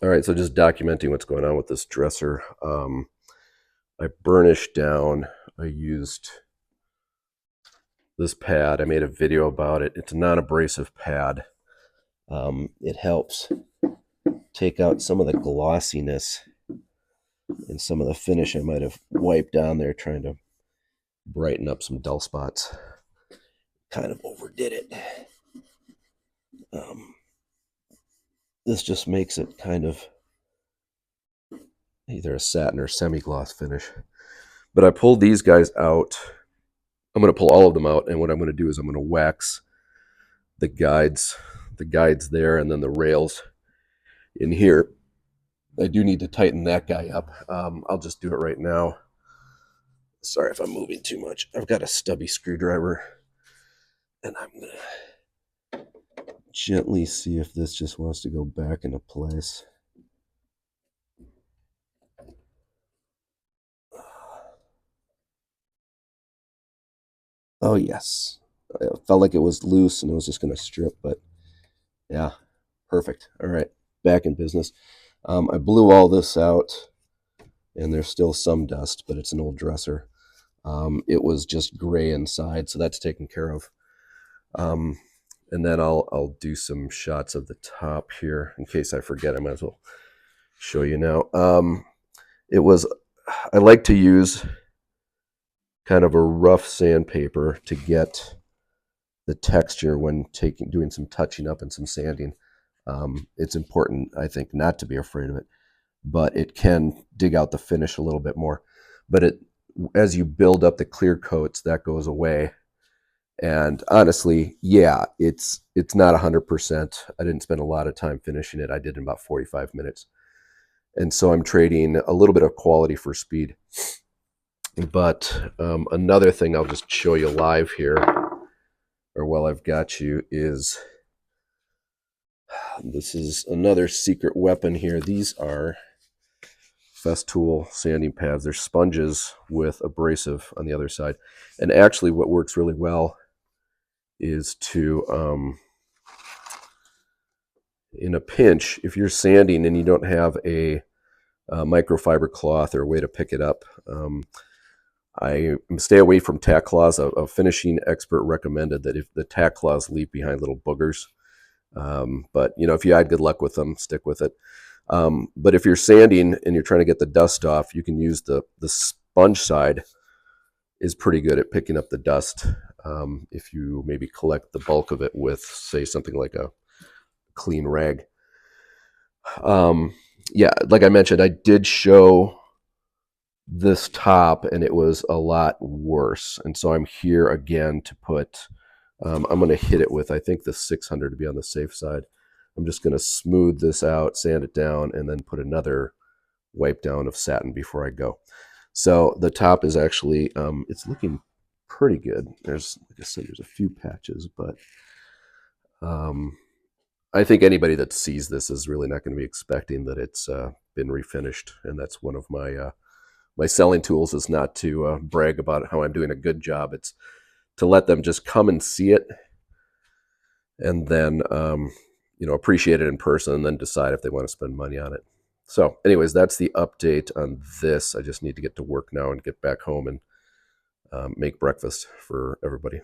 All right, so just documenting what's going on with this dresser. I burnished down. I used this pad. I made a video about it. It's a non-abrasive pad. It helps take out some of the glossiness and some of the finish I might have wiped down there trying to brighten up some dull spots. Kind of overdid it. This just makes it kind of either a satin or semi-gloss finish. But I pulled these guys out. I'm going to pull all of them out, and what I'm going to do is I'm going to wax the guides there, and then the rails in here. I do need to tighten that guy up. I'll just do it right now. Sorry if I'm moving too much. I've got a stubby screwdriver, and I'm going to gently see if this just wants to go back into place. Oh, yes. It felt like it was loose and it was just going to strip, but yeah, perfect. All right, back in business. I blew all this out, and there's still some dust, but it's an old dresser. It was just gray inside, so that's taken care of. And then I'll do some shots of the top here in case I forget. I might as well show you now. I like to use kind of a rough sandpaper to get the texture when doing some touching up and some sanding. It's important, I think, not to be afraid of it, but it can dig out the finish a little bit more. But as you build up the clear coats, that goes away. And honestly, yeah, it's not 100%. I didn't spend a lot of time finishing it. I did in about 45 minutes. And so I'm trading a little bit of quality for speed. But another thing I'll just show you live here, or while I've got you, is this is another secret weapon here. These are Festool sanding pads. They're sponges with abrasive on the other side. And actually what works really well is to, in a pinch, if you're sanding and you don't have a microfiber cloth or a way to pick it up, I stay away from tack claws. A finishing expert recommended that if the tack claws leave behind little boogers. But if you had good luck with them, stick with it. But if you're sanding and you're trying to get the dust off, you can use the sponge side is pretty good at picking up the dust. If you maybe collect the bulk of it with, say, something like a clean rag. Yeah, like I mentioned, I did show this top and it was a lot worse. And so I'm here again to put, I'm going to hit it with, I think, the 600 to be on the safe side. I'm just going to smooth this out, sand it down, and then put another wipe down of satin before I go. So the top is actually, it's looking pretty good. There's, like I said, there's a few patches, but I think anybody that sees this is really not going to be expecting that it's been refinished. And that's one of my my selling tools, is not to brag about how I'm doing a good job. It's to let them just come and see it, and then appreciate it in person, and then decide if they want to spend money on it. So anyways, that's the update on this. I just need to get to work now and get back home and make breakfast for everybody.